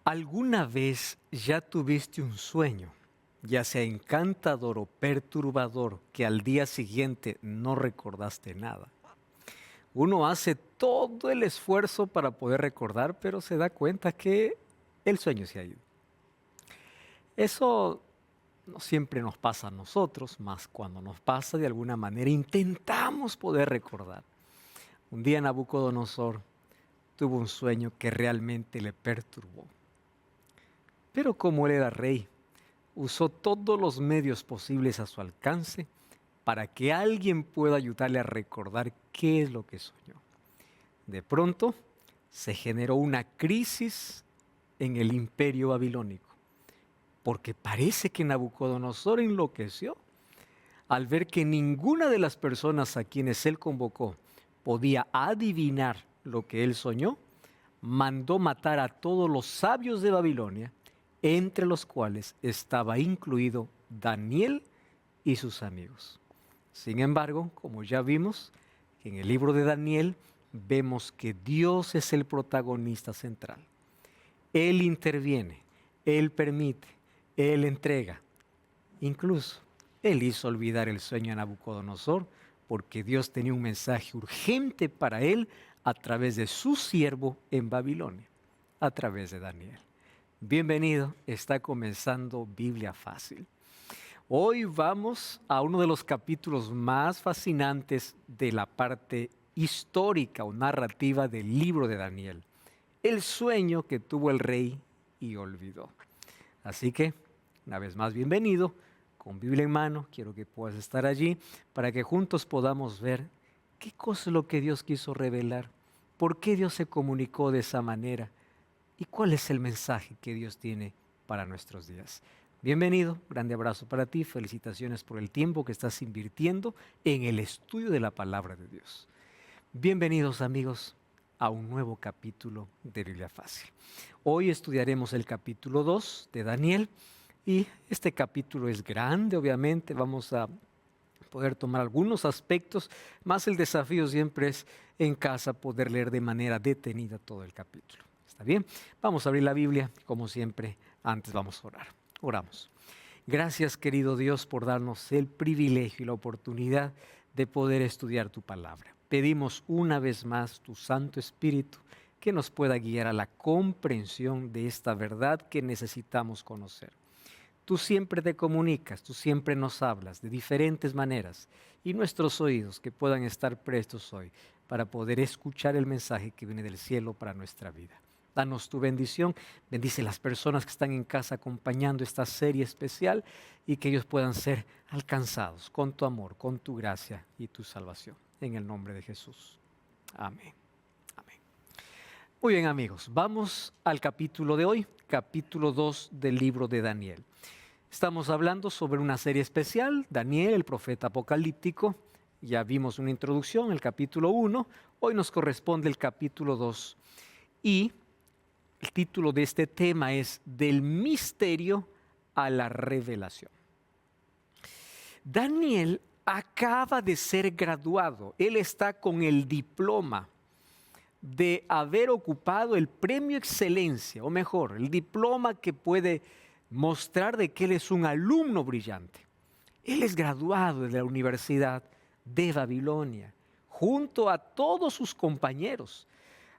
¿Alguna vez ya tuviste un sueño, ya sea encantador o perturbador, que al día siguiente no recordaste nada? Uno hace todo el esfuerzo para poder recordar, pero se da cuenta que el sueño se ha ido. Eso no siempre nos pasa a nosotros, más cuando nos pasa de alguna manera intentamos poder recordar. Un día Nabucodonosor tuvo un sueño que realmente le perturbó. Pero como él era rey, usó todos los medios posibles a su alcance para que alguien pueda ayudarle a recordar qué es lo que soñó. De pronto, se generó una crisis en el imperio babilónico, porque parece que Nabucodonosor enloqueció al ver que ninguna de las personas a quienes él convocó podía adivinar lo que él soñó. Mandó matar a todos los sabios de Babilonia, entre los cuales estaba incluido Daniel y sus amigos. Sin embargo, como ya vimos, en el libro de Daniel vemos que Dios es el protagonista central. Él interviene, Él permite, Él entrega. Incluso, Él hizo olvidar el sueño a Nabucodonosor porque Dios tenía un mensaje urgente para él a través de su siervo en Babilonia, a través de Daniel. Bienvenido, está comenzando Biblia Fácil. Hoy vamos a uno de los capítulos más fascinantes de la parte histórica o narrativa del libro de Daniel. El sueño que tuvo el rey y olvidó. Así que, una vez más, bienvenido. Con Biblia en mano, quiero que puedas estar allí para que juntos podamos ver qué cosa es lo que Dios quiso revelar, por qué Dios se comunicó de esa manera y cuál es el mensaje que Dios tiene para nuestros días. Bienvenido, grande abrazo para ti, felicitaciones por el tiempo que estás invirtiendo en el estudio de la palabra de Dios. Bienvenidos amigos a un nuevo capítulo de Biblia Fácil. Hoy estudiaremos el capítulo 2 de Daniel. Y este capítulo es grande, obviamente, vamos a poder tomar algunos aspectos, más el desafío siempre es en casa poder leer de manera detenida todo el capítulo. ¿Está bien? Vamos a abrir la Biblia, como siempre, antes vamos a orar. Oramos. Gracias, querido Dios, por darnos el privilegio y la oportunidad de poder estudiar tu palabra. Pedimos una vez más tu Santo Espíritu que nos pueda guiar a la comprensión de esta verdad que necesitamos conocer. Tú siempre te comunicas, tú siempre nos hablas de diferentes maneras y nuestros oídos que puedan estar prestos hoy para poder escuchar el mensaje que viene del cielo para nuestra vida. Danos tu bendición, bendice las personas que están en casa acompañando esta serie especial y que ellos puedan ser alcanzados con tu amor, con tu gracia y tu salvación. En el nombre de Jesús. Amén. Amén. Muy bien amigos, vamos al capítulo de hoy, capítulo 2 del libro de Daniel. Estamos hablando sobre una serie especial, Daniel, el profeta apocalíptico. Ya vimos una introducción, el capítulo 1. Hoy nos corresponde el capítulo 2. Y el título de este tema es Del misterio a la revelación. Daniel acaba de ser graduado. Él está con el diploma de haber ocupado el premio excelencia, o mejor, el diploma que puede mostrar de que él es un alumno brillante. Él es graduado de la Universidad de Babilonia, junto a todos sus compañeros.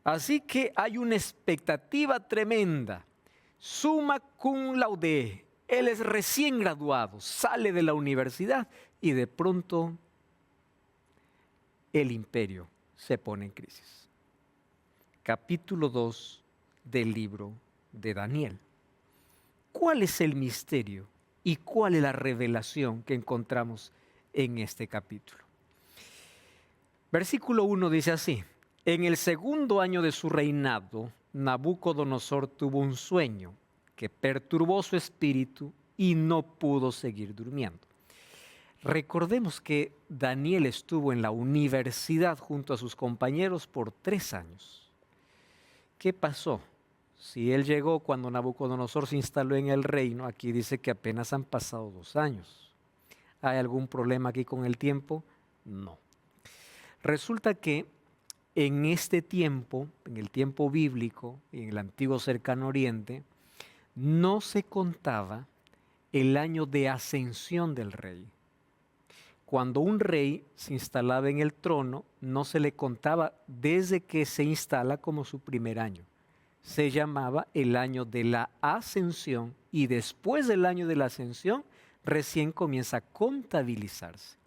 Así que hay una expectativa tremenda. Summa cum laude. Él es recién graduado, sale de la universidad y de pronto el imperio se pone en crisis. Capítulo 2 del libro de Daniel. ¿Cuál es el misterio y cuál es la revelación que encontramos en este capítulo? Versículo 1 dice así: En el segundo año de su reinado, Nabucodonosor tuvo un sueño que perturbó su espíritu y no pudo seguir durmiendo. Recordemos que Daniel estuvo en la universidad junto a sus compañeros por 3 años. ¿Qué pasó? Si él llegó cuando Nabucodonosor se instaló en el reino, aquí dice que apenas han pasado 2 años. ¿Hay algún problema aquí con el tiempo? No. Resulta que en este tiempo, en el tiempo bíblico, en el antiguo cercano oriente, no se contaba el año de ascensión del rey. Cuando un rey se instalaba en el trono, no se le contaba desde que se instala como su primer año. Se llamaba el año de la ascensión y después del año de la ascensión recién comienza a contabilizarse.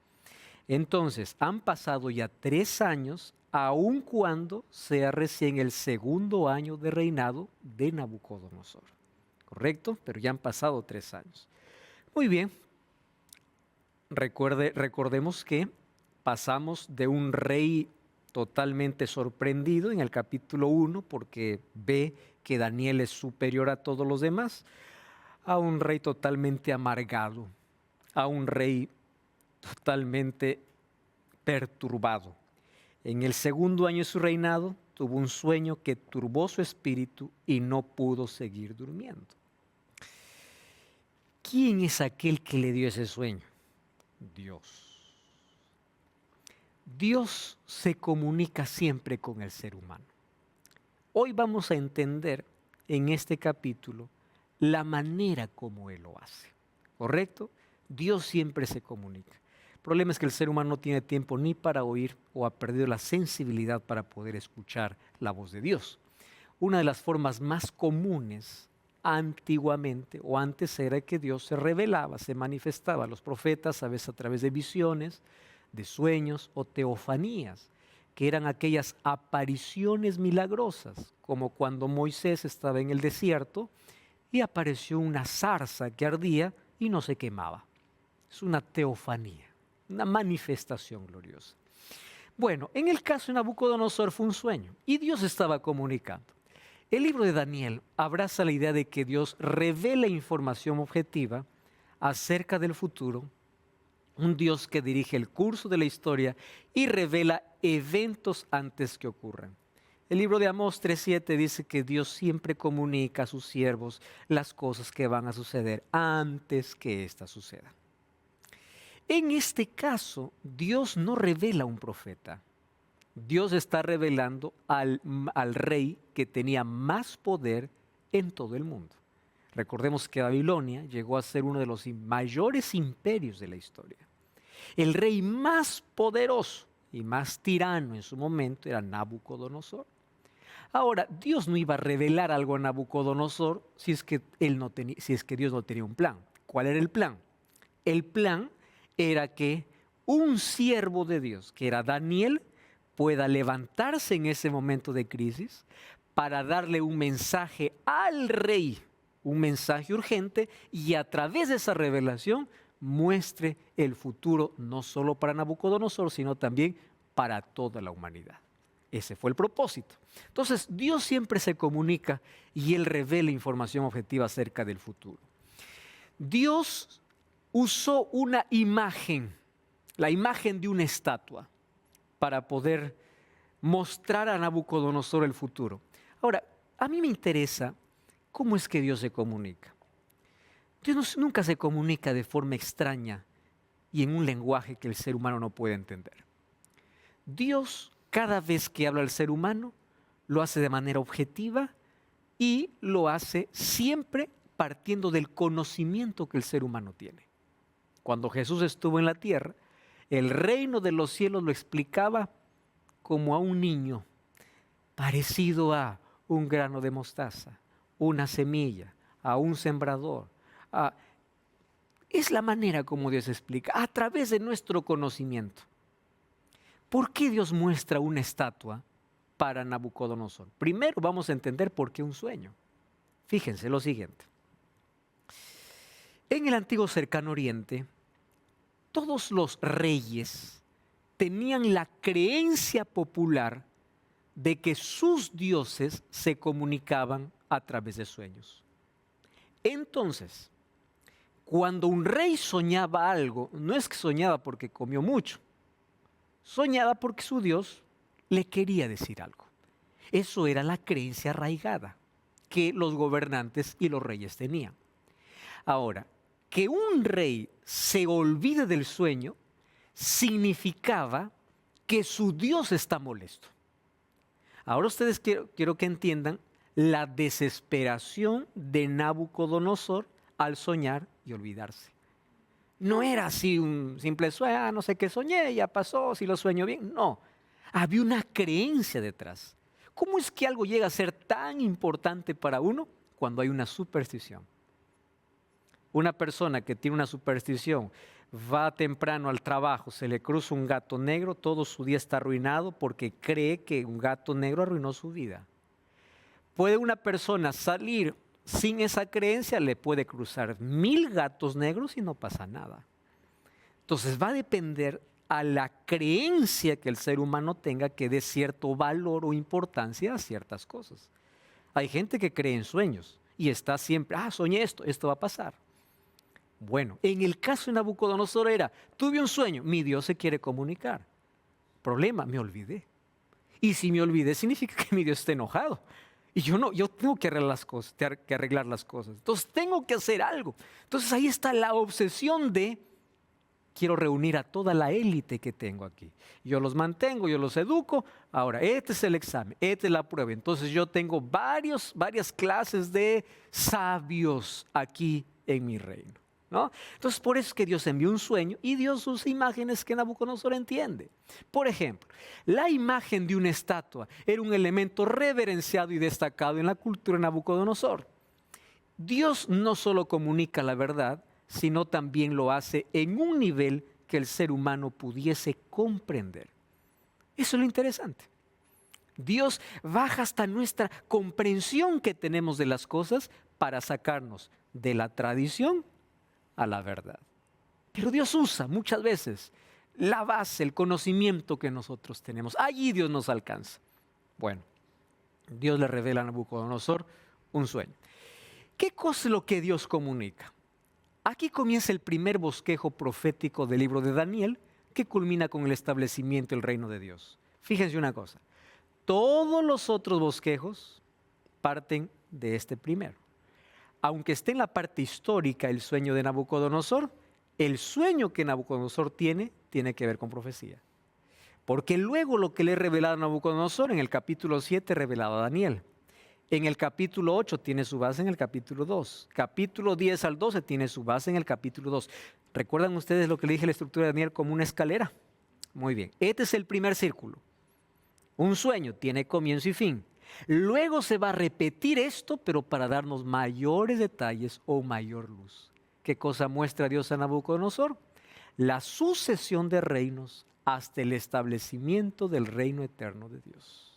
Entonces, han pasado ya 3 años, aun cuando sea recién el segundo año de reinado de Nabucodonosor. ¿Correcto? Pero ya han pasado 3 años. Muy bien. Recordemos que pasamos de un rey totalmente sorprendido en el capítulo 1 porque ve que Daniel es superior a todos los demás, a un rey totalmente amargado, a un rey totalmente perturbado. En el segundo año de su reinado tuvo un sueño que turbó su espíritu y no pudo seguir durmiendo. ¿Quién es aquel que le dio ese sueño? Dios. Dios se comunica siempre con el ser humano. Hoy vamos a entender en este capítulo la manera como Él lo hace. ¿Correcto? Dios siempre se comunica. El problema es que el ser humano no tiene tiempo ni para oír o ha perdido la sensibilidad para poder escuchar la voz de Dios. Una de las formas más comunes antiguamente o antes era que Dios se revelaba, se manifestaba a los profetas a veces a través de visiones, de sueños o teofanías, que eran aquellas apariciones milagrosas, como cuando Moisés estaba en el desierto y apareció una zarza que ardía y no se quemaba. Es una teofanía, una manifestación gloriosa. Bueno, en el caso de Nabucodonosor fue un sueño y Dios estaba comunicando. El libro de Daniel abraza la idea de que Dios revela información objetiva acerca del futuro, un Dios que dirige el curso de la historia y revela eventos antes que ocurran. El libro de Amós 3:7 dice que Dios siempre comunica a sus siervos las cosas que van a suceder antes que éstas sucedan. En este caso, Dios no revela a un profeta. Dios está revelando al rey que tenía más poder en todo el mundo. Recordemos que Babilonia llegó a ser uno de los mayores imperios de la historia. El rey más poderoso y más tirano en su momento era Nabucodonosor. Ahora, Dios no iba a revelar algo a Nabucodonosor si es que Dios no tenía un plan. ¿Cuál era el plan? El plan era que un siervo de Dios, que era Daniel, pueda levantarse en ese momento de crisis para darle un mensaje al rey, un mensaje urgente, y a través de esa revelación muestre el futuro no solo para Nabucodonosor, sino también para toda la humanidad. Ese fue el propósito. Entonces, Dios siempre se comunica y Él revela información objetiva acerca del futuro. Dios usó una imagen, la imagen de una estatua, para poder mostrar a Nabucodonosor el futuro. Ahora, a mí me interesa cómo es que Dios se comunica. Dios nunca se comunica de forma extraña y en un lenguaje que el ser humano no puede entender. Dios, cada vez que habla al ser humano, lo hace de manera objetiva y lo hace siempre partiendo del conocimiento que el ser humano tiene. Cuando Jesús estuvo en la tierra, el reino de los cielos lo explicaba como a un niño, parecido a un grano de mostaza, una semilla, a un sembrador. Es la manera como Dios explica, a través de nuestro conocimiento. ¿Por qué Dios muestra una estatua para Nabucodonosor? Primero vamos a entender por qué un sueño. Fíjense lo siguiente. En el antiguo cercano oriente, todos los reyes tenían la creencia popular de que sus dioses se comunicaban a través de sueños. Entonces, cuando un rey soñaba algo, no es que soñaba porque comió mucho, soñaba porque su Dios le quería decir algo. Eso era la creencia arraigada que los gobernantes y los reyes tenían. Ahora, que un rey se olvide del sueño significaba que su Dios está molesto. Ahora ustedes quiero que entiendan la desesperación de Nabucodonosor al soñar y olvidarse. No era así un simple sueño, no sé qué soñé, ya pasó, si lo sueño bien. No, había una creencia detrás. ¿Cómo es que algo llega a ser tan importante para uno cuando hay una superstición? Una persona que tiene una superstición, va temprano al trabajo, se le cruza un gato negro, todo su día está arruinado porque cree que un gato negro arruinó su vida. ¿Puede una persona salir sin esa creencia? Le puede cruzar 1000 gatos negros y no pasa nada. Entonces va a depender a la creencia que el ser humano tenga que dé cierto valor o importancia a ciertas cosas. Hay gente que cree en sueños y está siempre, soñé esto va a pasar. Bueno, en el caso de Nabucodonosor era, tuve un sueño, mi Dios se quiere comunicar. Problema, me olvidé. Y si me olvidé significa que mi Dios está enojado. Y yo tengo que arreglar las cosas. Entonces tengo que hacer algo. Entonces ahí está la obsesión de, quiero reunir a toda la élite que tengo aquí. Yo los mantengo, yo los educo. Ahora, este es el examen, esta es la prueba. Entonces yo tengo varias clases de sabios aquí en mi reino, ¿no? Entonces por eso es que Dios envió un sueño y Dios usa imágenes que Nabucodonosor entiende. Por ejemplo, la imagen de una estatua era un elemento reverenciado y destacado en la cultura de Nabucodonosor. Dios no solo comunica la verdad, sino también lo hace en un nivel que el ser humano pudiese comprender. Eso es lo interesante. Dios baja hasta nuestra comprensión que tenemos de las cosas para sacarnos de la tradición a la verdad. Pero Dios usa muchas veces la base, el conocimiento que nosotros tenemos. Allí Dios nos alcanza. Bueno, Dios le revela a Nabucodonosor un sueño. ¿Qué cosa es lo que Dios comunica? Aquí comienza el primer bosquejo profético del libro de Daniel, que culmina con el establecimiento del reino de Dios. Fíjense una cosa, todos los otros bosquejos parten de este primero. Aunque esté en la parte histórica el sueño de Nabucodonosor, el sueño que Nabucodonosor tiene que ver con profecía. Porque luego lo que le he revelado a Nabucodonosor en el capítulo 7 revelado a Daniel. En el capítulo 8 tiene su base en el capítulo 2. Capítulo 10 al 12 tiene su base en el capítulo 2. ¿Recuerdan ustedes lo que le dije la estructura de Daniel como una escalera? Muy bien, este es el primer círculo. Un sueño tiene comienzo y fin. Luego se va a repetir esto, pero para darnos mayores detalles o mayor luz. ¿Qué cosa muestra Dios a Nabucodonosor? La sucesión de reinos hasta el establecimiento del reino eterno de Dios.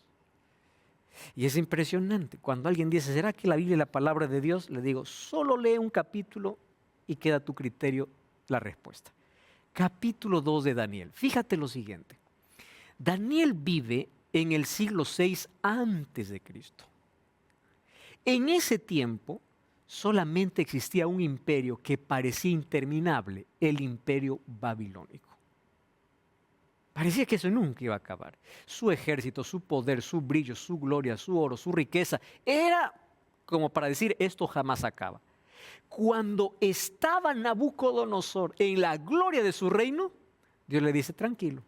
Y es impresionante. Cuando alguien dice, ¿será que la Biblia es la palabra de Dios? Le digo, solo lee un capítulo y queda a tu criterio la respuesta. Capítulo 2 de Daniel. Fíjate lo siguiente. Daniel vive en el siglo 6 antes de Cristo. En ese tiempo solamente existía un imperio que parecía interminable, el imperio babilónico. Parecía que eso nunca iba a acabar. Su ejército, su poder, su brillo, su gloria, su oro, su riqueza, era como para decir, esto jamás acaba. Cuando estaba Nabucodonosor en la gloria de su reino, Dios le dice, tranquilo,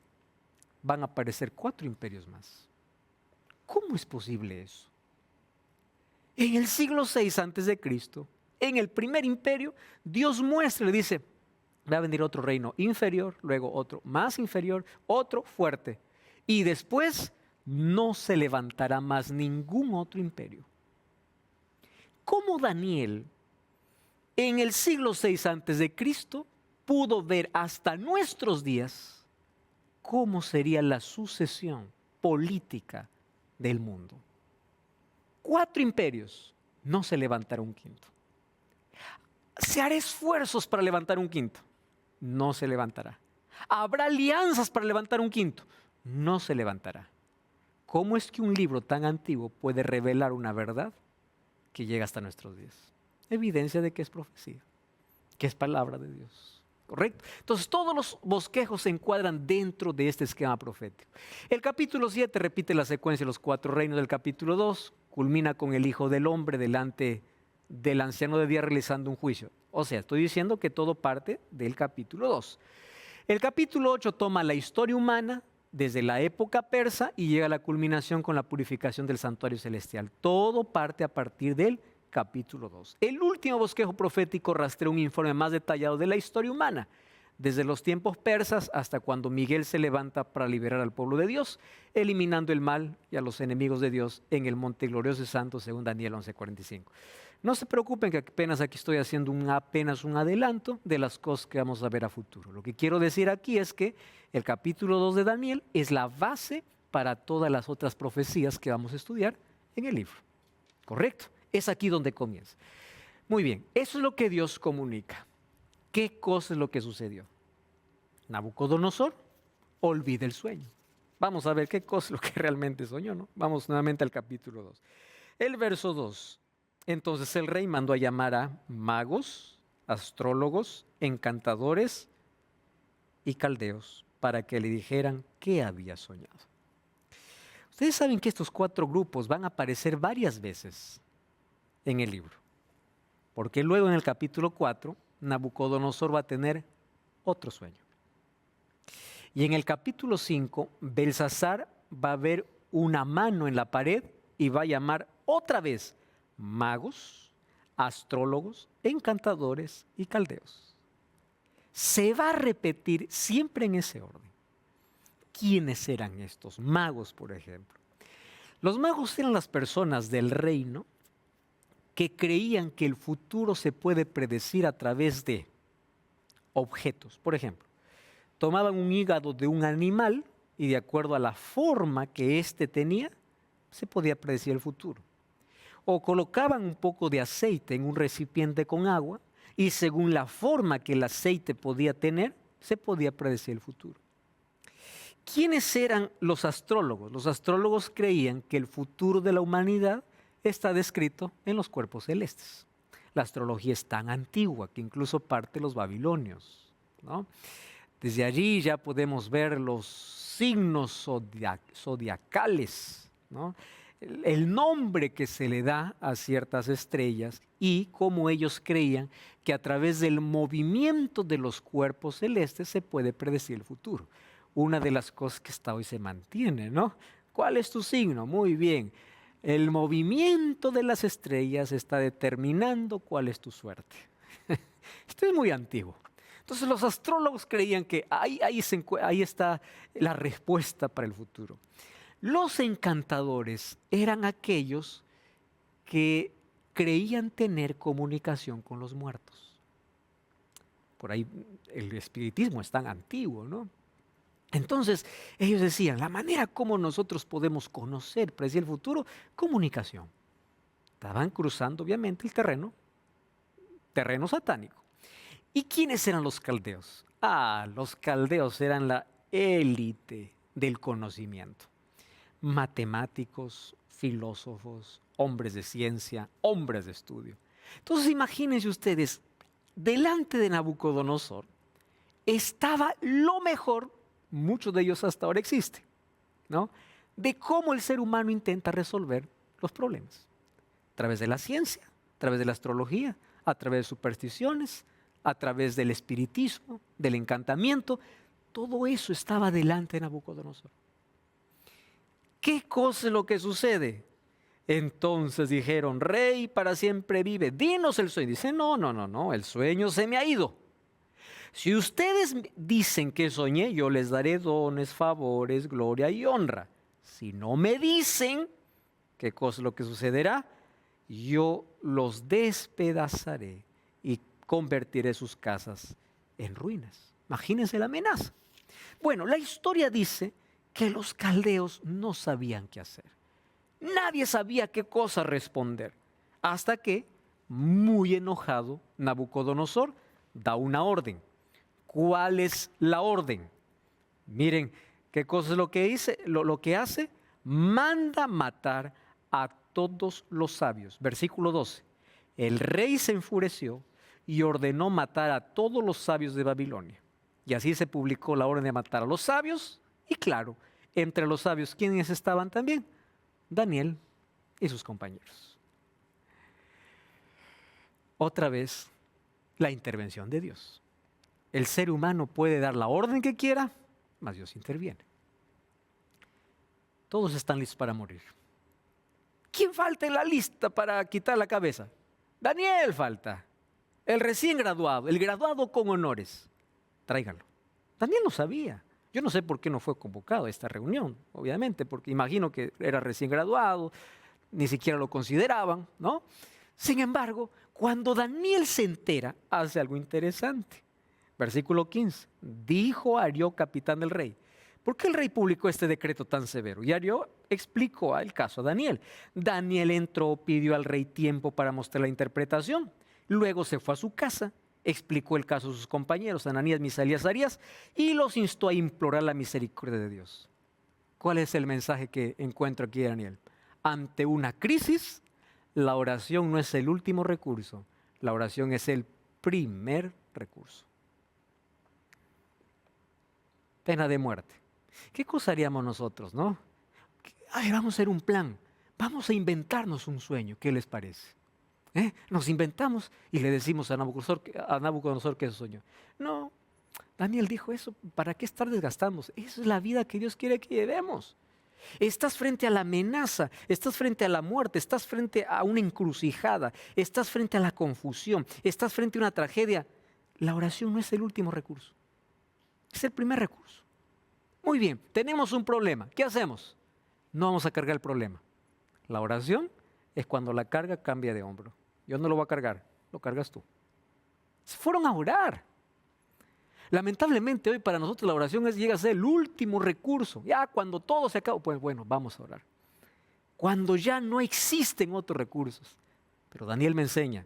van a aparecer 4 imperios más. ¿Cómo es posible eso? En el siglo 6 antes de Cristo, en el primer imperio, Dios muestra, le dice, va a venir otro reino inferior, luego otro más inferior, otro fuerte. Y después no se levantará más ningún otro imperio. ¿Cómo Daniel, en el siglo 6 antes de Cristo, pudo ver hasta nuestros días cómo sería la sucesión política del mundo? 4 imperios, no se levantará un quinto. Se hará esfuerzos para levantar un quinto, no se levantará. Habrá alianzas para levantar un quinto, no se levantará. ¿Cómo es que un libro tan antiguo puede revelar una verdad que llega hasta nuestros días? Evidencia de que es profecía, que es palabra de Dios. ¿Correcto? Entonces todos los bosquejos se encuadran dentro de este esquema profético. El capítulo 7 repite la secuencia de los 4 reinos del capítulo 2, culmina con el Hijo del Hombre delante del anciano de día realizando un juicio. O sea, estoy diciendo que todo parte del capítulo 2. El capítulo 8 toma la historia humana desde la época persa y llega a la culminación con la purificación del santuario celestial. Todo parte a partir del capítulo 2. El último bosquejo profético rastrea un informe más detallado de la historia humana, desde los tiempos persas hasta cuando Miguel se levanta para liberar al pueblo de Dios, eliminando el mal y a los enemigos de Dios en el monte glorioso y santo, según Daniel 11:45. No se preocupen que apenas aquí estoy haciendo apenas un adelanto de las cosas que vamos a ver a futuro. Lo que quiero decir aquí es que el capítulo 2 de Daniel es la base para todas las otras profecías que vamos a estudiar en el libro. ¿Correcto? Es aquí donde comienza. Muy bien, eso es lo que Dios comunica. ¿Qué cosa es lo que sucedió? Nabucodonosor olvida el sueño. Vamos a ver qué cosa es lo que realmente soñó, ¿no? Vamos nuevamente al capítulo 2. El verso 2. Entonces el rey mandó a llamar a magos, astrólogos, encantadores y caldeos para que le dijeran qué había soñado. Ustedes saben que estos 4 grupos van a aparecer varias veces en el libro, porque luego en el capítulo 4 Nabucodonosor va a tener otro sueño. Y en el capítulo 5 Belsasar va a ver una mano en la pared y va a llamar otra vez magos, astrólogos, encantadores y caldeos. Se va a repetir siempre en ese orden. ¿Quiénes eran estos magos, por ejemplo? Los magos eran las personas del reino que creían que el futuro se puede predecir a través de objetos. Por ejemplo, tomaban un hígado de un animal y de acuerdo a la forma que éste tenía, se podía predecir el futuro. O colocaban un poco de aceite en un recipiente con agua y según la forma que el aceite podía tener, se podía predecir el futuro. ¿Quiénes eran los astrólogos? Los astrólogos creían que el futuro de la humanidad está descrito en los cuerpos celestes. La astrología es tan antigua que incluso parte de los babilonios, ¿no? Desde allí ya podemos ver los signos zodiacales, ¿no? El nombre que se le da a ciertas estrellas y cómo ellos creían que a través del movimiento de los cuerpos celestes se puede predecir el futuro. Una de las cosas que hasta hoy se mantiene, ¿no? ¿Cuál es tu signo? Muy bien. El movimiento de las estrellas está determinando cuál es tu suerte. Esto es muy antiguo. Entonces los astrólogos creían que ahí está la respuesta para el futuro. Los encantadores eran aquellos que creían tener comunicación con los muertos. Por ahí el espiritismo es tan antiguo, ¿no? Entonces ellos decían, la manera como nosotros podemos conocer, predecir el futuro, comunicación. Estaban cruzando obviamente el terreno satánico. ¿Y quiénes eran los caldeos? Los caldeos eran la élite del conocimiento. Matemáticos, filósofos, hombres de ciencia, hombres de estudio. Entonces imagínense ustedes, delante de Nabucodonosor estaba lo mejor, muchos de ellos hasta ahora existen, ¿no? De cómo el ser humano intenta resolver los problemas. A través de la ciencia, a través de la astrología, a través de supersticiones, a través del espiritismo, del encantamiento. Todo eso estaba delante de Nabucodonosor. ¿Qué cosa es lo que sucede? Entonces dijeron, rey para siempre vive, dinos el sueño. Dice, no, el sueño se me ha ido. Si ustedes dicen que soñé, yo les daré dones, favores, gloria y honra. Si no me dicen qué cosa es lo que sucederá, yo los despedazaré y convertiré sus casas en ruinas. Imagínense la amenaza. Bueno, la historia dice que los caldeos no sabían qué hacer. Nadie sabía qué cosa responder. Hasta que, muy enojado, Nabucodonosor da una orden. ¿Cuál es la orden? Miren, ¿qué cosa es lo que dice? Lo que hace, manda matar a todos los sabios. Versículo 12. El rey se enfureció y ordenó matar a todos los sabios de Babilonia. Y así se publicó la orden de matar a los sabios. Y claro, entre los sabios, ¿quiénes estaban también? Daniel y sus compañeros. Otra vez, la intervención de Dios. El ser humano puede dar la orden que quiera, mas Dios interviene. Todos están listos para morir. ¿Quién falta en la lista para quitar la cabeza? Daniel falta. El recién graduado, el graduado con honores. Tráiganlo. Daniel no sabía. Yo no sé por qué no fue convocado a esta reunión, obviamente, porque imagino que era recién graduado, ni siquiera lo consideraban, ¿no? Sin embargo, cuando Daniel se entera, hace algo interesante. Versículo 15. Dijo Arió, capitán del rey: ¿por qué el rey publicó este decreto tan severo? Y Arió explicó el caso a Daniel. Daniel entró, pidió al rey tiempo para mostrar la interpretación. Luego se fue a su casa, explicó el caso a sus compañeros, Ananías, Misael y Azarías, y los instó a implorar la misericordia de Dios. ¿Cuál es el mensaje que encuentro aquí de Daniel? Ante una crisis, la oración no es el último recurso, la oración es el primer recurso. Pena de muerte. ¿Qué cosa haríamos nosotros, no? Ay, vamos a hacer un plan, vamos a inventarnos un sueño, ¿qué les parece? Nos inventamos y le decimos a Nabucodonosor que eso soñó. No, Daniel dijo eso, ¿para qué estar desgastándose? Esa es la vida que Dios quiere que llevemos. Estás frente a la amenaza, estás frente a la muerte, estás frente a una encrucijada, estás frente a la confusión, estás frente a una tragedia. La oración no es el último recurso, es el primer recurso. Muy bien, tenemos un problema, ¿qué hacemos? No vamos a cargar el problema. La oración es cuando la carga cambia de hombro. Yo no lo voy a cargar, lo cargas tú. Se fueron a orar. Lamentablemente hoy para nosotros la oración llega a ser el último recurso. Ya cuando todo se acaba, pues bueno, vamos a orar. Cuando ya no existen otros recursos. Pero Daniel me enseña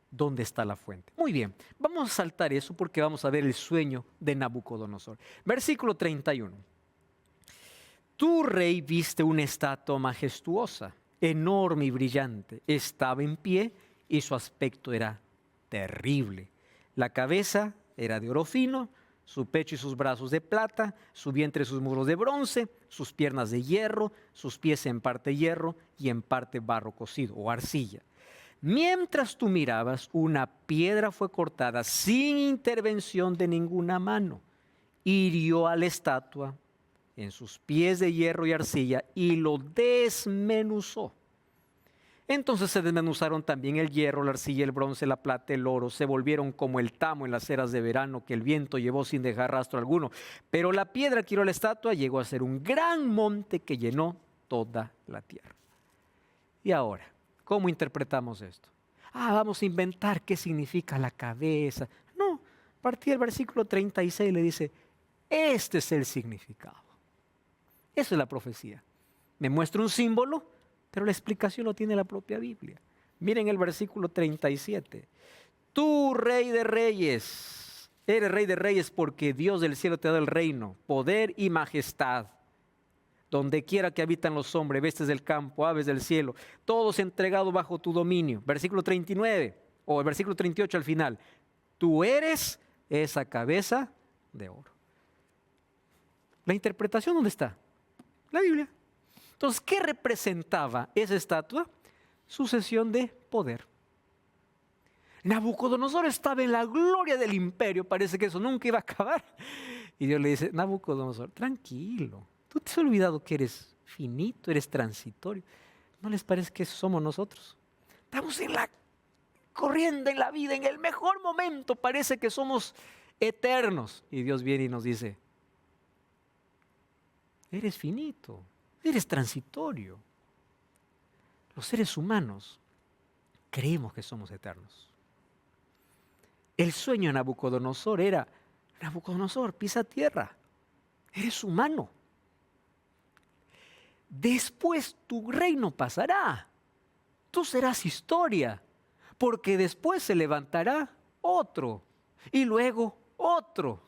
dónde está la fuente. Muy bien, vamos a saltar eso porque vamos a ver el sueño de Nabucodonosor. Versículo 31. Tu rey viste una estatua majestuosa, enorme y brillante. Estaba en pie y su aspecto era terrible. La cabeza era de oro fino, su pecho y sus brazos de plata, su vientre y sus muslos de bronce, sus piernas de hierro, sus pies en parte hierro y en parte barro cocido o arcilla. Mientras tú mirabas, una piedra fue cortada sin intervención de ninguna mano. Hirió a la estatua en sus pies de hierro y arcilla y lo desmenuzó. Entonces se desmenuzaron también el hierro, la arcilla, el bronce, la plata, el oro. Se volvieron como el tamo en las eras de verano que el viento llevó sin dejar rastro alguno. Pero la piedra que hirió a la estatua llegó a ser un gran monte que llenó toda la tierra. Y ahora, ¿cómo interpretamos esto? Vamos a inventar qué significa la cabeza. No, a partir del versículo 36 le dice, este es el significado. Eso es la profecía. Me muestra un símbolo, pero la explicación lo tiene la propia Biblia. Miren el versículo 37. Tú, rey de reyes, eres rey de reyes porque Dios del cielo te ha dado el reino, poder y majestad. Donde quiera que habitan los hombres, bestias del campo, aves del cielo, todos entregados bajo tu dominio. Versículo 39 o el versículo 38 al final. Tú eres esa cabeza de oro. ¿La interpretación dónde está? La Biblia. Entonces, ¿qué representaba esa estatua? Sucesión de poder. Nabucodonosor estaba en la gloria del imperio, parece que eso nunca iba a acabar. Y Dios le dice, Nabucodonosor, tranquilo, tú te has olvidado que eres finito, eres transitorio. ¿No les parece que somos nosotros? Estamos corriendo en la vida, en el mejor momento, parece que somos eternos. Y Dios viene y nos dice, eres finito. Eres transitorio. Los seres humanos creemos que somos eternos. El sueño de Nabucodonosor era, Nabucodonosor, pisa tierra, eres humano. Después tu reino pasará, tú serás historia, porque después se levantará otro y luego otro.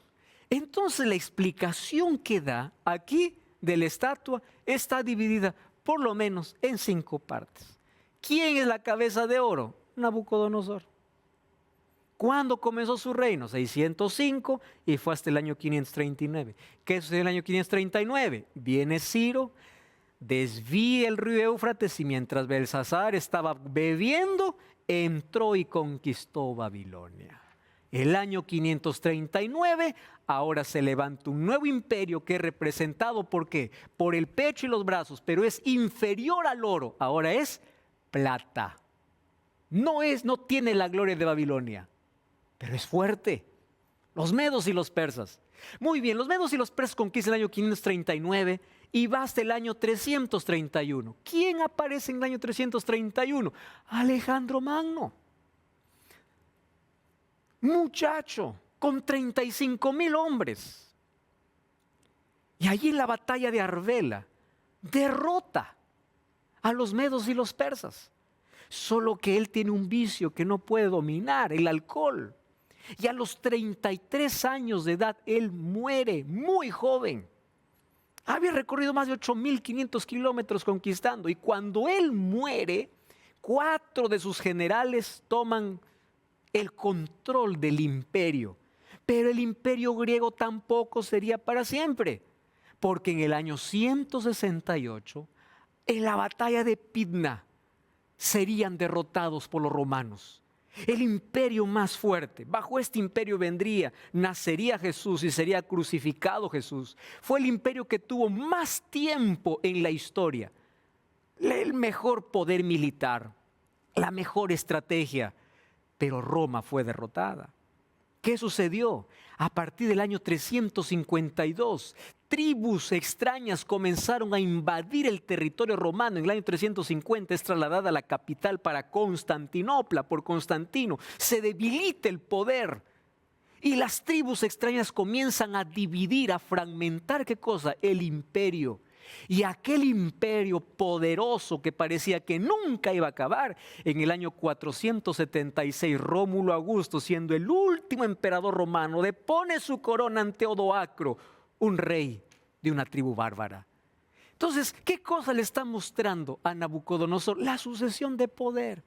Entonces la explicación que da aquí de la estatua está dividida por lo menos en 5 partes. ¿Quién es la cabeza de oro? Nabucodonosor. ¿Cuándo comenzó su reino? 605 y fue hasta el año 539. ¿Qué sucedió en el año 539? Viene Ciro, desvía el río Éufrates y mientras Belsasar estaba bebiendo, entró y conquistó Babilonia. El año 539, ahora se levanta un nuevo imperio que es representado ¿por qué? Por el pecho y los brazos, pero es inferior al oro. Ahora es plata. No tiene la gloria de Babilonia, pero es fuerte. Los medos y los persas. Muy bien, los medos y los persas conquistan el año 539 y va hasta el año 331. ¿Quién aparece en el año 331? Alejandro Magno. Muchacho, con 35,000 hombres. Y allí en la batalla de Arbela, derrota a los medos y los persas. Solo que él tiene un vicio que no puede dominar, el alcohol. Y a los 33 años de edad, él muere muy joven. Había recorrido más de 8,500 kilómetros conquistando. Y cuando él muere, 4 de sus generales toman el control del imperio. Pero el imperio griego tampoco sería para siempre, porque en el año 168, en la batalla de Pydna, serían derrotados por los romanos. El imperio más fuerte, bajo este imperio nacería Jesús y sería crucificado Jesús. Fue el imperio que tuvo más tiempo en la historia, el mejor poder militar, la mejor estrategia. Pero Roma fue derrotada. ¿Qué sucedió? A partir del año 352, tribus extrañas comenzaron a invadir el territorio romano. En el año 350 es trasladada la capital para Constantinopla por Constantino. Se debilita el poder y las tribus extrañas comienzan a dividir, a fragmentar, ¿qué cosa? El imperio. Y aquel imperio poderoso que parecía que nunca iba a acabar, en el año 476, Rómulo Augusto, siendo el último emperador romano, le pone su corona ante Odoacro, un rey de una tribu bárbara. Entonces, ¿qué cosa le está mostrando a Nabucodonosor? La sucesión de poder.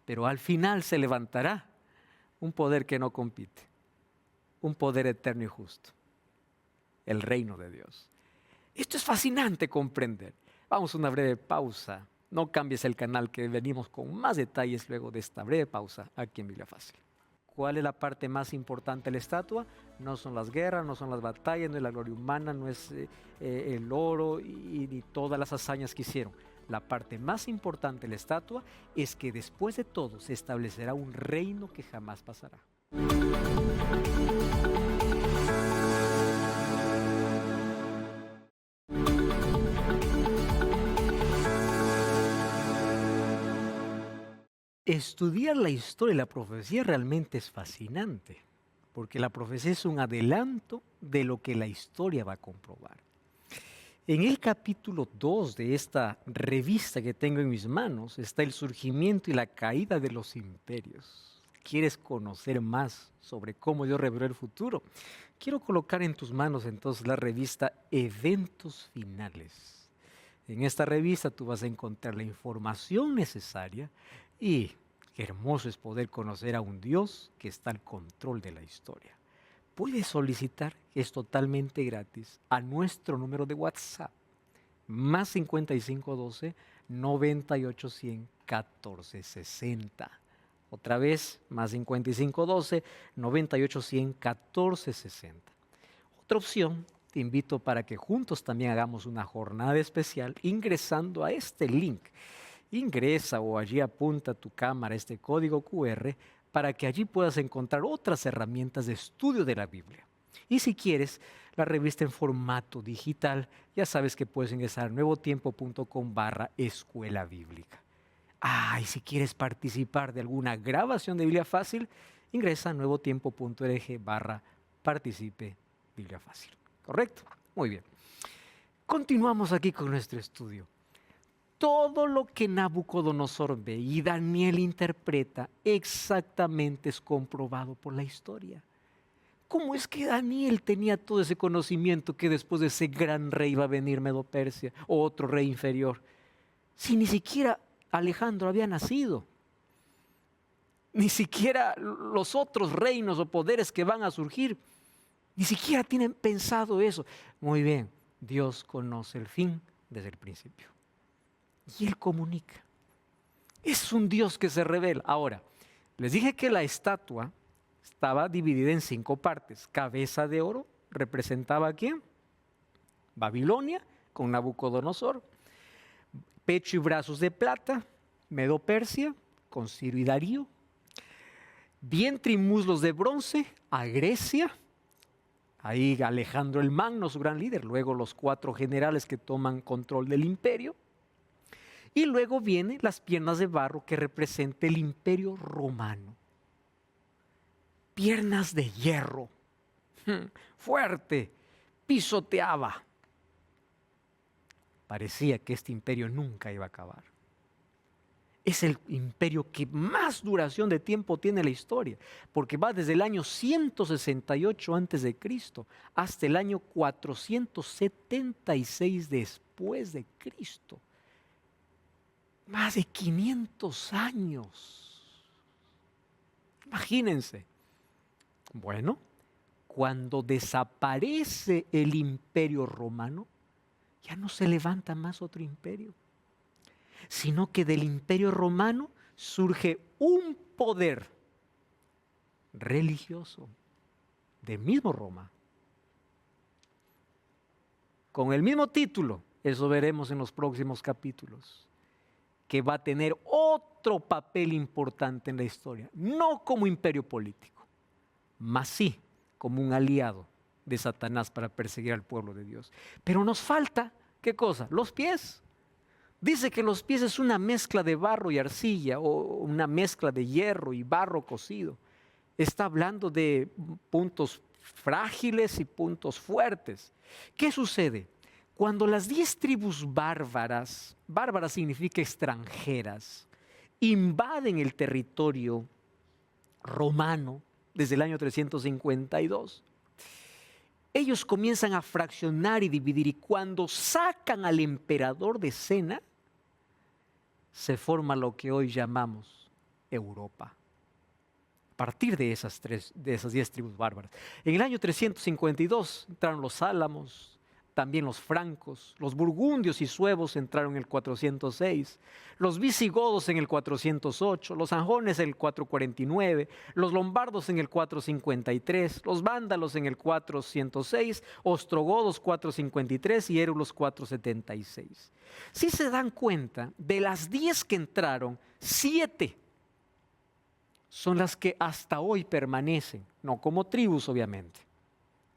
Pero al final se levantará un poder que no compite, un poder eterno y justo, el reino de Dios. Esto es fascinante comprender. Vamos a una breve pausa. No cambies el canal, que venimos con más detalles luego de esta breve pausa aquí en Biblia Fácil. ¿Cuál es la parte más importante de la estatua? No son las guerras, no son las batallas, no es la gloria humana, no es el oro y ni todas las hazañas que hicieron. La parte más importante de la estatua es que después de todo se establecerá un reino que jamás pasará. Estudiar la historia y la profecía realmente es fascinante, porque la profecía es un adelanto de lo que la historia va a comprobar. En el capítulo 2 de esta revista que tengo en mis manos está el surgimiento y la caída de los imperios. ¿Quieres conocer más sobre cómo Dios reveló el futuro? Quiero colocar en tus manos entonces la revista Eventos Finales. En esta revista tú vas a encontrar la información necesaria y qué hermoso es poder conocer a un Dios que está al control de la historia. Puedes solicitar, es totalmente gratis, a nuestro número de WhatsApp, más 5512 9810 1460. Otra vez, más 5512 9810 1460. Otra opción, te invito para que juntos también hagamos una jornada especial ingresando a este link. Ingresa o allí apunta tu cámara este código QR para que allí puedas encontrar otras herramientas de estudio de la Biblia. Y si quieres la revista en formato digital, ya sabes que puedes ingresar a nuevotiempo.com/escuela bíblica. Y si quieres participar de alguna grabación de Biblia Fácil, ingresa a nuevotiempo.org/participe Biblia Fácil. ¿Correcto? Muy bien. Continuamos aquí con nuestro estudio. Todo lo que Nabucodonosor ve y Daniel interpreta exactamente es comprobado por la historia. ¿Cómo es que Daniel tenía todo ese conocimiento que después de ese gran rey va a venir Medo-Persia o otro rey inferior? Si ni siquiera Alejandro había nacido, ni siquiera los otros reinos o poderes que van a surgir, ni siquiera tienen pensado eso. Muy bien, Dios conoce el fin desde el principio. Y Él comunica. Es un Dios que se revela. Ahora, les dije que la estatua estaba dividida en 5 partes. Cabeza de oro representaba ¿a quién? Babilonia, con Nabucodonosor. Pecho y brazos de plata, Medo-Persia, con Ciro y Darío. Vientre y muslos de bronce, a Grecia. Ahí Alejandro el Magno, su gran líder. Luego los 4 generales que toman control del imperio. Y luego vienen las piernas de barro que representa el imperio romano. Piernas de hierro, fuerte, pisoteaba. Parecía que este imperio nunca iba a acabar. Es el imperio que más duración de tiempo tiene la historia, porque va desde el año 168 a.C. hasta el año 476 después de Cristo. Más de 500 años. Imagínense. Bueno, cuando desaparece el imperio romano, ya no se levanta más otro imperio, sino que del imperio romano surge un poder religioso del mismo Roma, con el mismo título, eso veremos en los próximos capítulos, que va a tener otro papel importante en la historia, no como imperio político, mas sí como un aliado de Satanás para perseguir al pueblo de Dios. Pero nos falta, ¿qué cosa? Los pies. Dice que los pies es una mezcla de barro y arcilla, o una mezcla de hierro y barro cocido. Está hablando de puntos frágiles y puntos fuertes. ¿Qué sucede? Cuando las 10 tribus bárbaras, bárbaras significa extranjeras, invaden el territorio romano desde el año 352, ellos comienzan a fraccionar y dividir, y cuando sacan al emperador de escena, se forma lo que hoy llamamos Europa. A partir de esas 10 tribus bárbaras. En el año 352 entraron los álamos, también los francos, los burgundios y suevos entraron en el 406, los visigodos en el 408, los sajones en el 449, los lombardos en el 453, los vándalos en el 406, ostrogodos 453 y érulos 476. Si se dan cuenta, de las 10 que entraron, 7 son las que hasta hoy permanecen, no como tribus obviamente,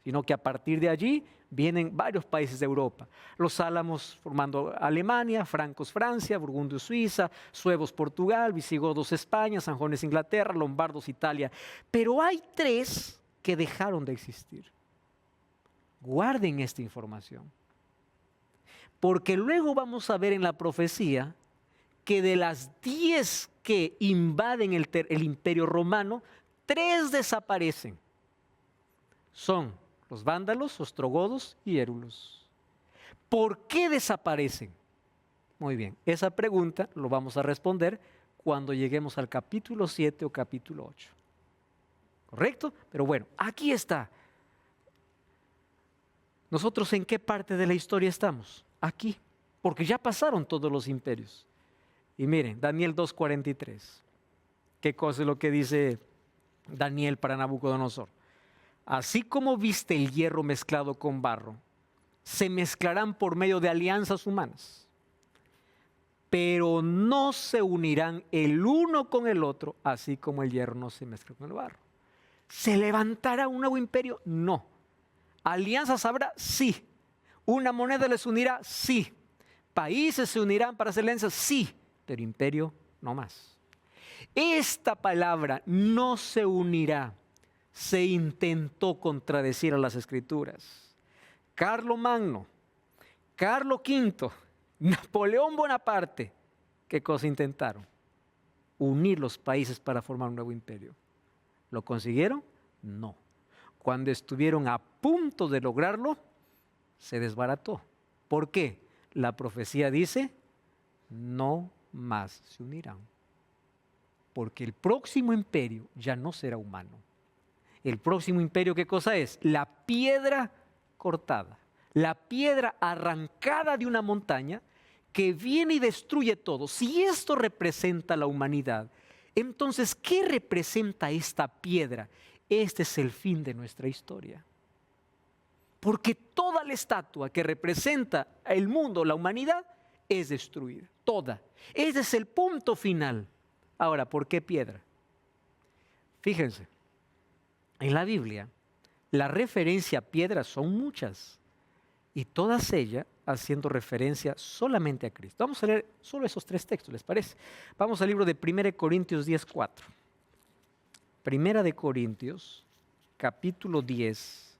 sino que a partir de allí vienen varios países de Europa. Los álamos formando Alemania, francos Francia, burgundios Suiza, suevos Portugal, visigodos España, sajones Inglaterra, lombardos Italia. Pero hay 3 que dejaron de existir. Guarden esta información. Porque luego vamos a ver en la profecía que de las 10 que invaden el imperio romano, 3 desaparecen. Son los vándalos, ostrogodos y érulos. ¿Por qué desaparecen? Muy bien, esa pregunta lo vamos a responder cuando lleguemos al capítulo 7 o capítulo 8. ¿Correcto? Pero bueno, aquí está. ¿Nosotros en qué parte de la historia estamos? Aquí, porque ya pasaron todos los imperios. Y miren, Daniel 2:43. ¿Qué cosa es lo que dice Daniel para Nabucodonosor? Así como viste el hierro mezclado con barro, se mezclarán por medio de alianzas humanas, pero no se unirán el uno con el otro, así como el hierro no se mezcla con el barro. ¿Se levantará un nuevo imperio? No. ¿Alianzas habrá? Sí. ¿Una moneda les unirá? Sí. ¿Países se unirán para hacer alianzas? Sí. Pero imperio no más. Esta palabra no se unirá. Se intentó contradecir a las Escrituras. Carlomagno, Carlos V, Napoleón Bonaparte, ¿qué cosa intentaron? Unir los países para formar un nuevo imperio. ¿Lo consiguieron? No. Cuando estuvieron a punto de lograrlo, se desbarató. ¿Por qué? La profecía dice, no más se unirán. Porque el próximo imperio ya no será humano. El próximo imperio, ¿qué cosa es? La piedra cortada, la piedra arrancada de una montaña que viene y destruye todo. Si esto representa la humanidad, entonces, ¿qué representa esta piedra? este es el fin de nuestra historia. Porque toda la estatua que representa el mundo, la humanidad, es destruida. Toda. Ese es el punto final. Ahora, ¿por qué piedra? Fíjense, en la Biblia, la referencia a piedras son muchas. Y todas ellas haciendo referencia solamente a Cristo. Vamos a leer solo esos 3 textos, ¿les parece? Vamos al libro de 1 Corintios 10:4. 1 de Corintios, capítulo 10,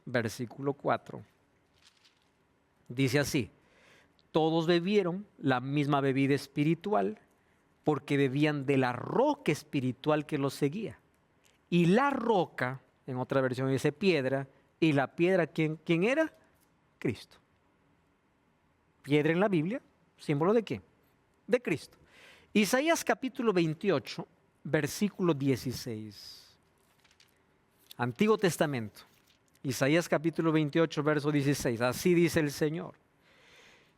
versículo 4. Dice así: todos bebieron la misma bebida espiritual porque bebían de la roca espiritual que los seguía. Y la roca, en otra versión dice piedra, y la piedra, ¿quién era? Cristo. Piedra en la Biblia, símbolo de ¿quién? De Cristo. Isaías capítulo 28, versículo 16. Antiguo Testamento. Isaías capítulo 28, verso 16. Así dice el Señor: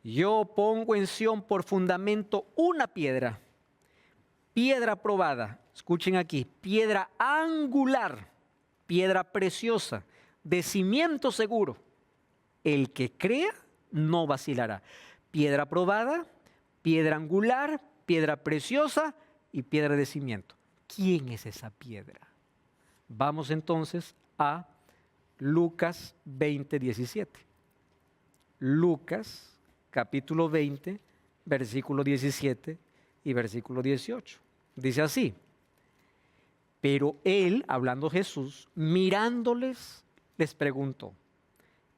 yo pongo en Sión por fundamento una piedra, piedra probada. Escuchen aquí, piedra angular, piedra preciosa, de cimiento seguro. El que crea no vacilará. Piedra probada, piedra angular, piedra preciosa y piedra de cimiento. ¿Quién es esa piedra? Vamos entonces a Lucas 20, 17. Lucas capítulo 20, versículo 17 y versículo 18. Dice así: pero él, hablando Jesús, mirándoles, les preguntó: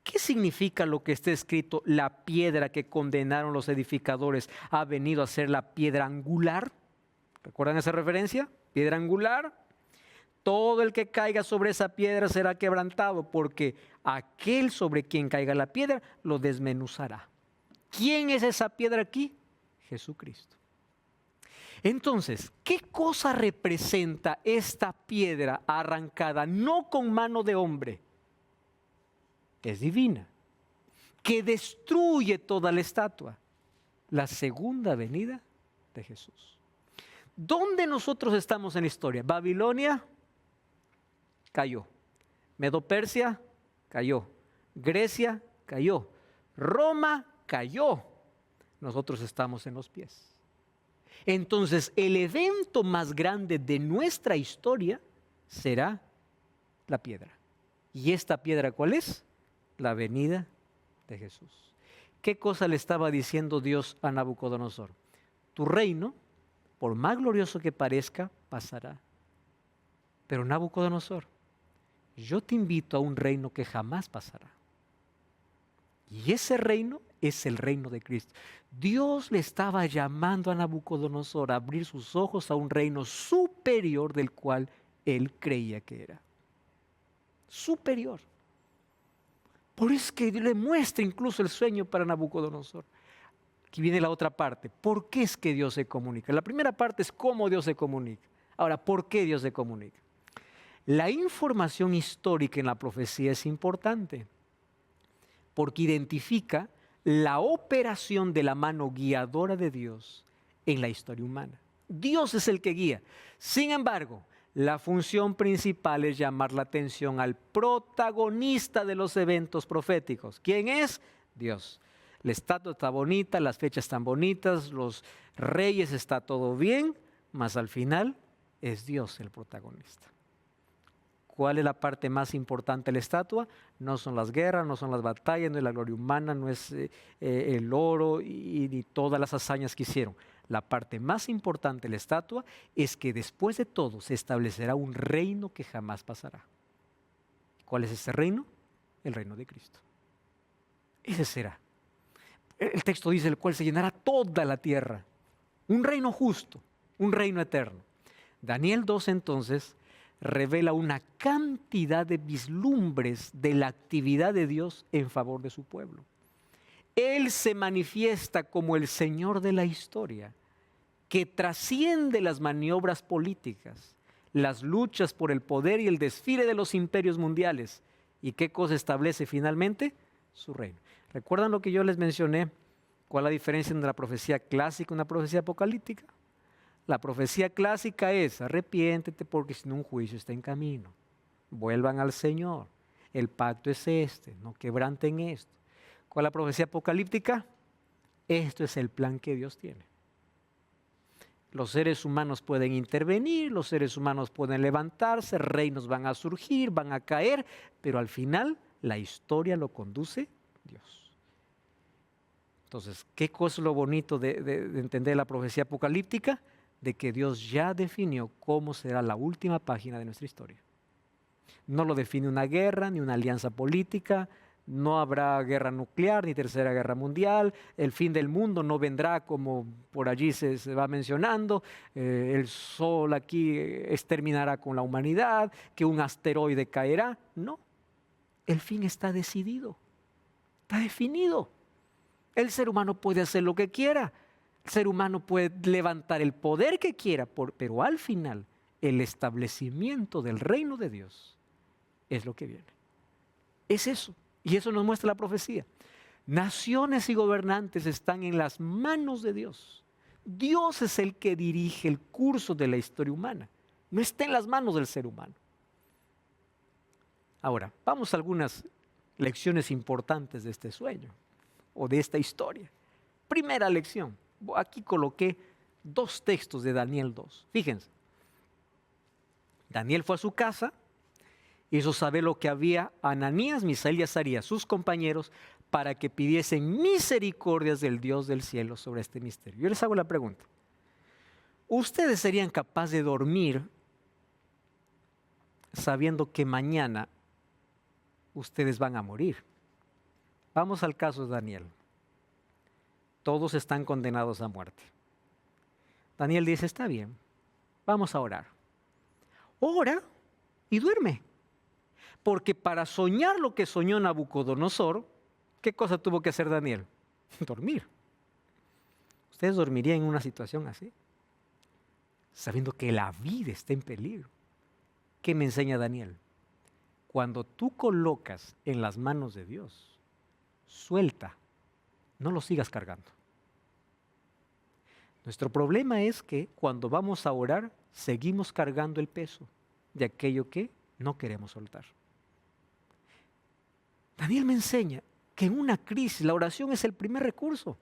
¿qué significa lo que está escrito? La piedra que condenaron los edificadores ha venido a ser la piedra angular. ¿Recuerdan esa referencia? Piedra angular. Todo el que caiga sobre esa piedra será quebrantado, porque aquel sobre quien caiga la piedra lo desmenuzará. ¿Quién es esa piedra aquí? Jesucristo. Entonces, ¿qué cosa representa esta piedra arrancada no con mano de hombre? Es divina, que destruye toda la estatua. La segunda venida de Jesús. ¿Dónde nosotros estamos en la historia? Babilonia cayó. Medo-Persia cayó. Grecia cayó. Roma cayó. Nosotros estamos en los pies. Entonces, el evento más grande de nuestra historia será la piedra. ¿Y esta piedra cuál es? La venida de Jesús. ¿Qué cosa le estaba diciendo Dios a Nabucodonosor? Tu reino, por más glorioso que parezca, pasará. Pero Nabucodonosor, yo te invito a un reino que jamás pasará. Y ese reino es el reino de Cristo. Dios le estaba llamando a Nabucodonosor a abrir sus ojos a un reino superior del cual él creía que era. Superior. Por eso es que le muestra incluso el sueño para Nabucodonosor. Aquí viene la otra parte. ¿Por qué es que Dios se comunica? La primera parte es cómo Dios se comunica. Ahora, ¿por qué Dios se comunica? La información histórica en la profecía es importante porque identifica la operación de la mano guiadora de Dios en la historia humana. Dios es el que guía. Sin embargo, la función principal es llamar la atención al protagonista de los eventos proféticos. ¿Quién es? Dios. La estatua está bonita, las fechas están bonitas, los reyes está todo bien, mas al final es Dios el protagonista. ¿Cuál es la parte más importante de la estatua? No son las guerras, no son las batallas, no es la gloria humana, no es el oro y ni todas las hazañas que hicieron. La parte más importante de la estatua es que después de todo se establecerá un reino que jamás pasará. ¿Cuál es ese reino? El reino de Cristo. Ese será. El texto dice: el cual se llenará toda la tierra. Un reino justo, un reino eterno. Daniel 2 entonces revela una cantidad de vislumbres de la actividad de Dios en favor de su pueblo. Él se manifiesta como el Señor de la historia, que trasciende las maniobras políticas, las luchas por el poder y el desfile de los imperios mundiales. ¿Y qué cosa establece finalmente? Su reino. ¿Recuerdan lo que yo les mencioné? ¿Cuál es la diferencia entre la profecía clásica y una profecía apocalíptica? La profecía clásica es: arrepiéntete porque si no un juicio está en camino. vuelvan al Señor. El pacto es este, no quebranten esto. ¿Cuál es la profecía apocalíptica? Esto es el plan que Dios tiene. Los seres humanos pueden intervenir, los seres humanos pueden levantarse, reinos van a surgir, van a caer, pero al final la historia lo conduce Dios. Entonces, ¿qué cosa es lo bonito de entender la profecía apocalíptica? De que Dios ya definió cómo será la última página de nuestra historia. No lo define una guerra, ni una alianza política, no habrá guerra nuclear, ni tercera guerra mundial, el fin del mundo no vendrá como por allí se va mencionando, el sol aquí exterminará con la humanidad, que un asteroide caerá. No, el fin está decidido, está definido. El ser humano puede hacer lo que quiera, el ser humano puede levantar el poder que quiera, pero al final el establecimiento del reino de Dios es lo que viene. Es eso. Y eso nos muestra la profecía. Naciones y gobernantes están en las manos de Dios. Dios es el que dirige el curso de la historia humana. No está en las manos del ser humano. Ahora, vamos a algunas lecciones importantes de este sueño o de esta historia. Primera lección. Aquí coloqué 2 textos de Daniel 2. Fíjense. Daniel fue a su casa, hizo saber lo que había a Ananías, Misael y Azarías, sus compañeros, para que pidiesen misericordias del Dios del cielo sobre este misterio. Yo les hago la pregunta. ¿Ustedes serían capaces de dormir sabiendo que mañana ustedes van a morir? Vamos al caso de Daniel. Todos están condenados a muerte. Daniel dice, está bien, vamos a orar. Ora y duerme. Porque para soñar lo que soñó Nabucodonosor, ¿qué cosa tuvo que hacer Daniel? Dormir. ¿Ustedes dormirían en una situación así? Sabiendo que la vida está en peligro. ¿Qué me enseña Daniel? Cuando tú colocas en las manos de Dios, suelta, no lo sigas cargando. Nuestro problema es que cuando vamos a orar, seguimos cargando el peso de aquello que no queremos soltar. Daniel me enseña que en una crisis la oración es el primer recurso.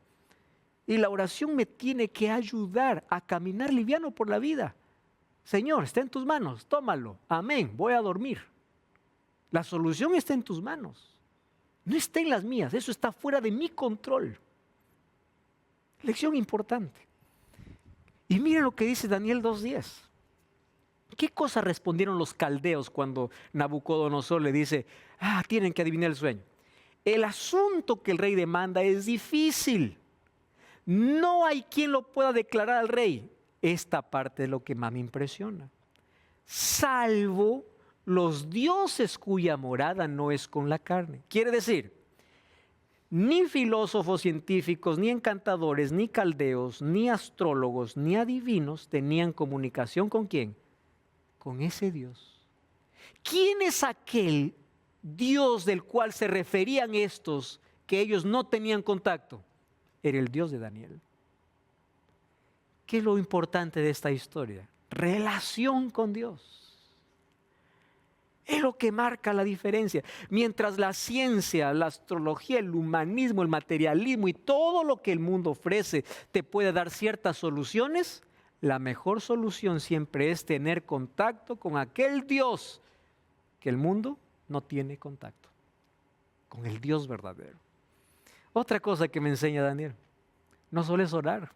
Y la oración me tiene que ayudar a caminar liviano por la vida. Señor, está en tus manos, tómalo. Amén, voy a dormir. La solución está en tus manos. No está en las mías, eso está fuera de mi control. Lección importante. Y miren lo que dice Daniel 2:10. ¿Qué cosa respondieron los caldeos cuando Nabucodonosor le dice, tienen que adivinar el sueño? El asunto que el rey demanda es difícil. No hay quien lo pueda declarar al rey. Esta parte es lo que más me impresiona. Salvo los dioses cuya morada no es con la carne. Quiere decir, ni filósofos científicos, ni encantadores, ni caldeos, ni astrólogos, ni adivinos tenían comunicación ¿con quién? Con ese Dios. ¿Quién es aquel Dios del cual se referían estos que ellos no tenían contacto? Era el Dios de Daniel. ¿Qué es lo importante de esta historia? Relación con Dios. Es lo que marca la diferencia. Mientras la ciencia, la astrología, el humanismo, el materialismo y todo lo que el mundo ofrece te puede dar ciertas soluciones, la mejor solución siempre es tener contacto con aquel Dios que el mundo no tiene contacto, con el Dios verdadero. Otra cosa que me enseña Daniel, no solo es orar,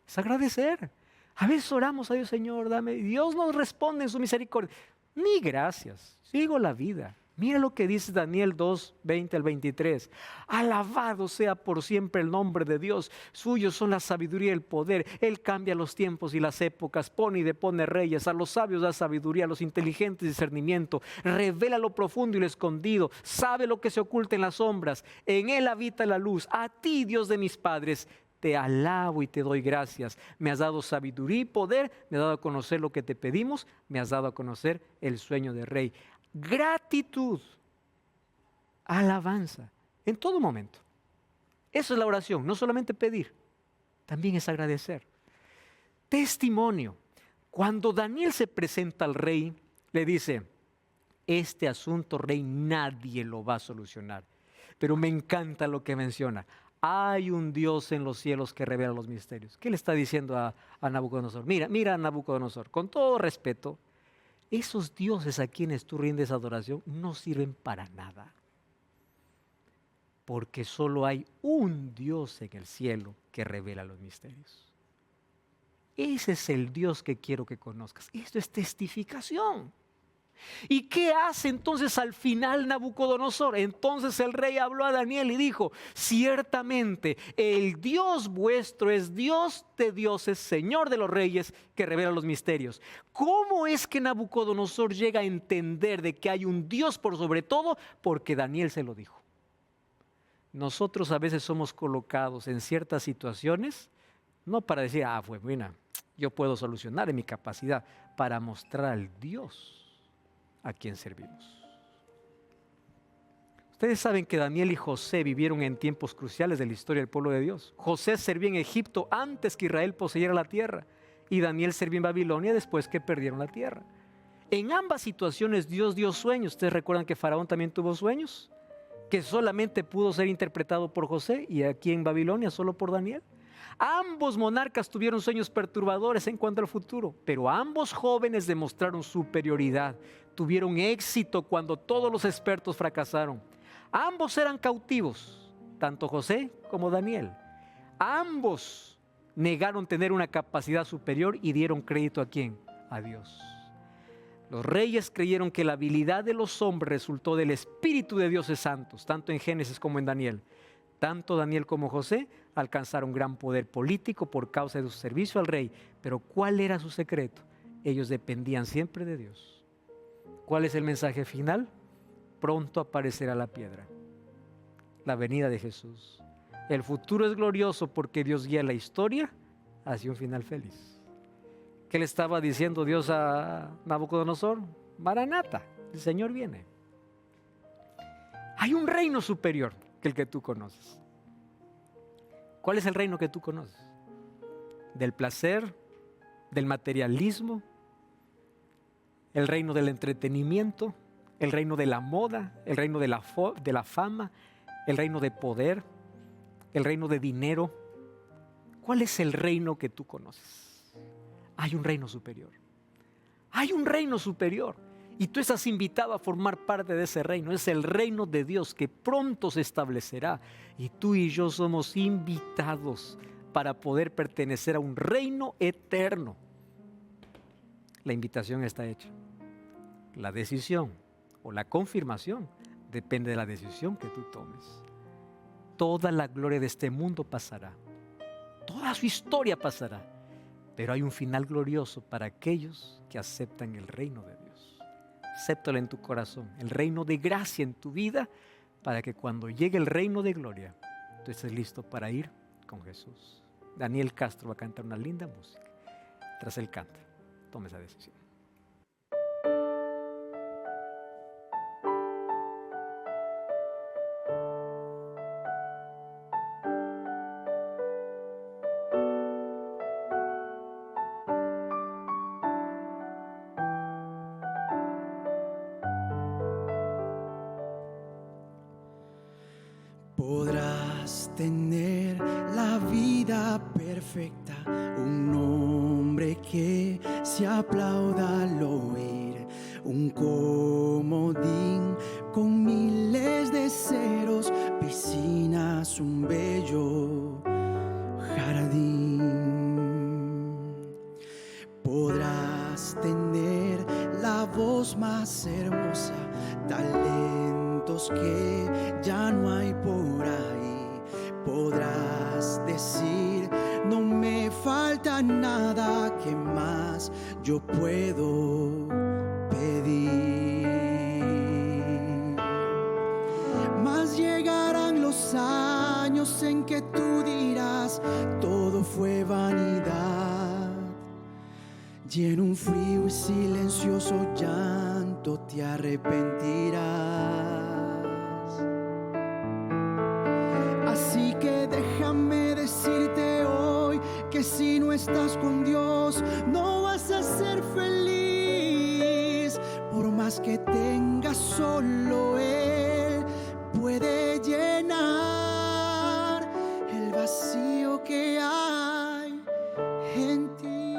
es agradecer. A veces oramos a Dios, Señor, dame, y Dios nos responde en su misericordia. Ni gracias, sigo la vida. Mira lo que dice Daniel 2:20 al 23. Alabado sea por siempre el nombre de Dios. Suyos son la sabiduría y el poder. Él cambia los tiempos y las épocas. Pone y depone reyes. A los sabios da sabiduría, a los inteligentes discernimiento. Revela lo profundo y lo escondido. Sabe lo que se oculta en las sombras. En Él habita la luz. A ti, Dios de mis padres, te alabo y te doy gracias. Me has dado sabiduría y poder. Me has dado a conocer lo que te pedimos. Me has dado a conocer el sueño del rey. Gratitud, alabanza, en todo momento. Eso es la oración, no solamente pedir, también es agradecer. Testimonio. Cuando Daniel se presenta al rey, le dice, Este asunto, rey, nadie lo va a solucionar. Pero me encanta lo que menciona. Hay un Dios en los cielos que revela los misterios. ¿Qué le está diciendo a Nabucodonosor? Mira, Nabucodonosor, con todo respeto, esos dioses a quienes tú rindes adoración no sirven para nada. Porque solo hay un Dios en el cielo que revela los misterios. Ese es el Dios que quiero que conozcas. Esto es testificación. ¿Y qué hace entonces al final Nabucodonosor? Entonces el rey habló a Daniel y dijo: ciertamente el Dios vuestro es Dios de dioses, Señor de los reyes, que revela los misterios. ¿Cómo es que Nabucodonosor llega a entender de que hay un Dios por sobre todo? Porque Daniel se lo dijo. Nosotros a veces somos colocados en ciertas situaciones, no para decir, pues mira, yo puedo solucionar en mi capacidad, para mostrar al Dios a quien servimos. Ustedes saben que Daniel y José vivieron en tiempos cruciales de la historia del pueblo de Dios. José servía en Egipto antes que Israel poseyera la tierra, y Daniel servía en Babilonia después que perdieron la tierra. En ambas situaciones Dios dio sueños. ¿Ustedes recuerdan que Faraón también tuvo sueños? Que solamente pudo ser interpretado por José, y aquí en Babilonia solo por Daniel. Ambos monarcas tuvieron sueños perturbadores en cuanto al futuro, pero ambos jóvenes demostraron superioridad, tuvieron éxito cuando todos los expertos fracasaron. Ambos eran cautivos, tanto José como Daniel. Ambos negaron tener una capacidad superior y dieron crédito ¿a quién? A Dios. Los reyes creyeron que la habilidad de los hombres resultó del Espíritu de dioses santos, tanto en Génesis como en Daniel. Tanto Daniel como José alcanzaron gran poder político por causa de su servicio al rey. Pero ¿cuál era su secreto? Ellos dependían siempre de Dios. ¿Cuál es el mensaje final? Pronto aparecerá la piedra, la venida de Jesús. El futuro es glorioso porque Dios guía la historia hacia un final feliz. ¿Qué le estaba diciendo Dios a Nabucodonosor? Maranata, el Señor viene. Hay un reino superior que el que tú conoces. ¿Cuál es el reino que tú conoces? ¿Del placer? ¿Del materialismo? ¿El reino del entretenimiento? ¿El reino de la moda? ¿El reino de la fama? ¿El reino de poder? ¿El reino de dinero? ¿Cuál es el reino que tú conoces? Hay un reino superior. Hay un reino superior. Y tú estás invitado a formar parte de ese reino. Es el reino de Dios que pronto se establecerá. Y tú y yo somos invitados para poder pertenecer a un reino eterno. La invitación está hecha. La decisión o la confirmación depende de la decisión que tú tomes. Toda la gloria de este mundo pasará. Toda su historia pasará. Pero hay un final glorioso para aquellos que aceptan el reino de Dios. Acéptalo en tu corazón, el reino de gracia en tu vida, para que cuando llegue el reino de gloria, tú estés listo para ir con Jesús. Daniel Castro va a cantar una linda música. Tras él canta, tome esa decisión. Podrás tener la vida perfecta, un hombre que se aplauda al oír, un comodín con miles de ceros, piscinas, un bello jardín. Podrás tener la voz más hermosa, talentos que ya no hay por ahí. Podrás decir, no me falta nada, que más yo puedo pedir. Mas llegarán los años en que tú dirás, todo fue vanidad. Y en un frío y silencioso llanto te arrepentirás. Así que déjame decirte hoy que si no estás con Dios no vas a ser feliz, por más que tengas, solo Él puede llenar el vacío que hay en ti.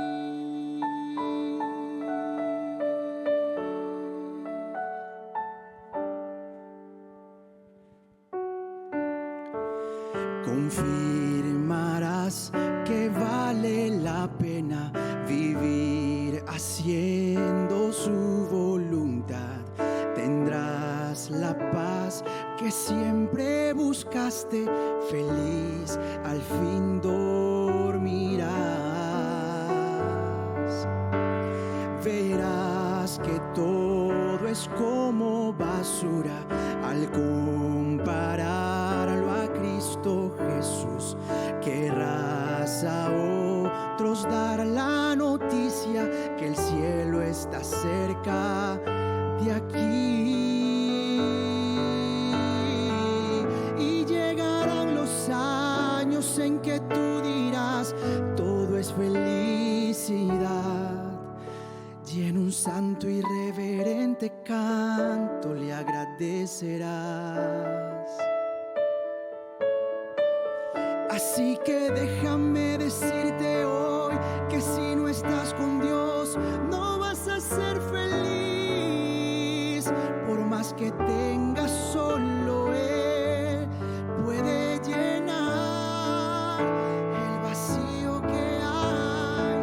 Confirmarás que vale la pena vivir haciendo su voluntad. Tendrás la paz que siempre buscaste, feliz al fin dormirás. Verás que todo es como basura al compararlo a Cristo Jesús. Querrás a otros dar la noticia que el cielo está cerca de aquí. Y llegarán los años en que tú dirás: todo es felicidad. Y en un santo y reverente canto le agradecerás. Así que déjame decirte hoy que si no estás con Dios no vas a ser feliz. Por más que tengas, solo Él puede llenar el vacío que hay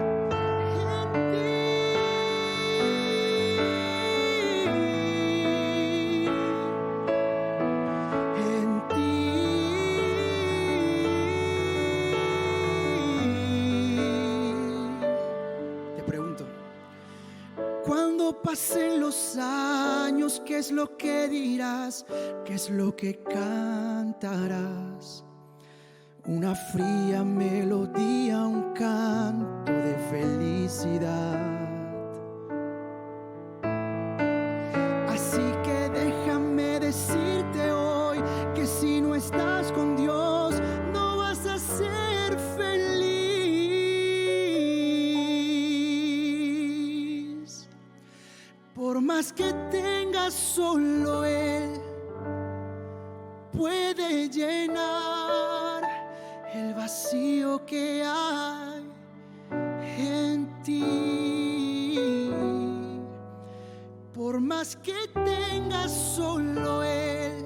en ti. Te pregunto, cuando pasen los años, ¿qué es lo que dirás? ¿Qué es lo que cantarás? Una fría melodía, un canto de felicidad. Así que déjame decirte hoy que si no estás con Dios no vas a ser feliz. Por más que tengas, solo Él puede llenar el vacío que hay en ti. Por más que tengas, solo Él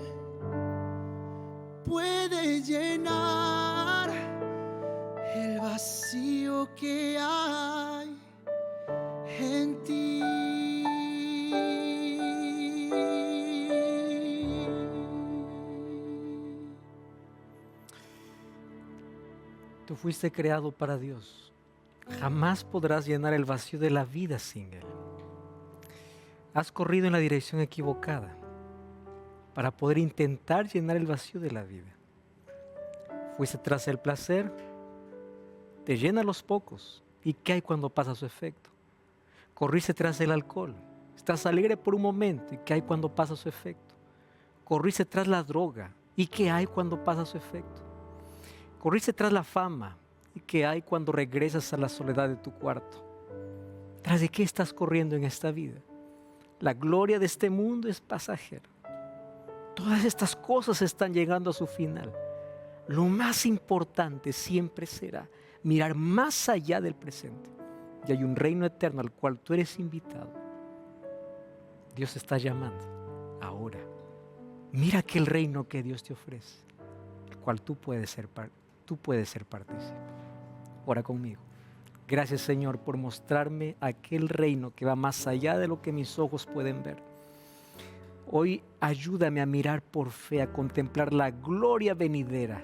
puede llenar el vacío que hay en ti. Tú fuiste creado para Dios. Jamás podrás llenar el vacío de la vida sin Él. Has corrido en la dirección equivocada para poder intentar llenar el vacío de la vida. Fuiste tras el placer, te llena los pocos. ¿Y qué hay cuando pasa su efecto? Corriste tras el alcohol, estás alegre por un momento. ¿Y qué hay cuando pasa su efecto? Corriste tras la droga. ¿Y qué hay cuando pasa su efecto? Corriste tras la fama. ¿Y qué hay cuando regresas a la soledad de tu cuarto? ¿Tras de qué estás corriendo en esta vida? La gloria de este mundo es pasajera. Todas estas cosas están llegando a su final. Lo más importante siempre será mirar más allá del presente. Y hay un reino eterno al cual tú eres invitado. Dios está llamando ahora. Mira aquel reino que Dios te ofrece, el cual tú puedes ser partícipe. Ora conmigo. Gracias, Señor, por mostrarme aquel reino que va más allá de lo que mis ojos pueden ver. Hoy ayúdame a mirar por fe, a contemplar la gloria venidera,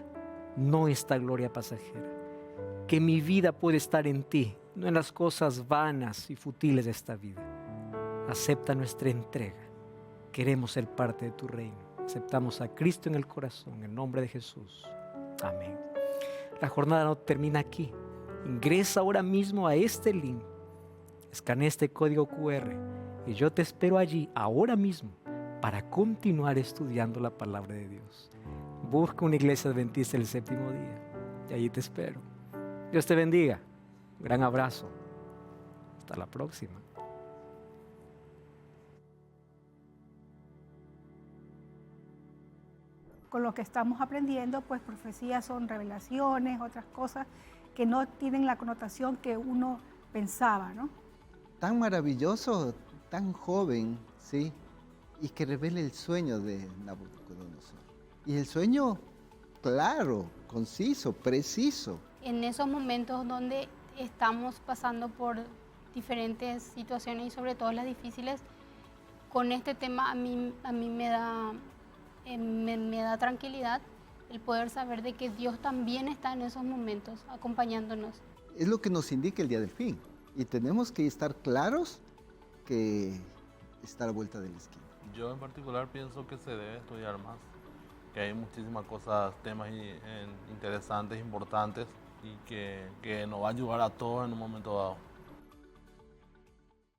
no esta gloria pasajera. Que mi vida puede estar en ti, no en las cosas vanas y futiles de esta vida. Acepta nuestra entrega. Queremos ser parte de tu reino. Aceptamos a Cristo en el corazón, en el nombre de Jesús. Amén. La jornada no termina aquí. Ingresa ahora mismo a este link, escanea este código QR y yo te espero allí ahora mismo para continuar estudiando la palabra de Dios. Busca una iglesia adventista el séptimo día y allí te espero. Dios te bendiga. Un gran abrazo. Hasta la próxima. con lo que estamos aprendiendo, pues profecías son revelaciones, otras cosas que no tienen la connotación que uno pensaba, ¿no? Tan maravilloso, tan joven, ¿sí? Y que revela el sueño de Nabucodonosor. Y el sueño, claro, conciso, preciso. En esos momentos donde estamos pasando por diferentes situaciones y sobre todo las difíciles, con este tema a mí me da tranquilidad el poder saber de que Dios también está en esos momentos acompañándonos. Es lo que nos indica el día del fin. Y tenemos que estar claros que está a la vuelta de la esquina. Yo en particular pienso que se debe estudiar más, que hay muchísimas cosas, temas interesantes, importantes y que nos va a ayudar a todos en un momento dado.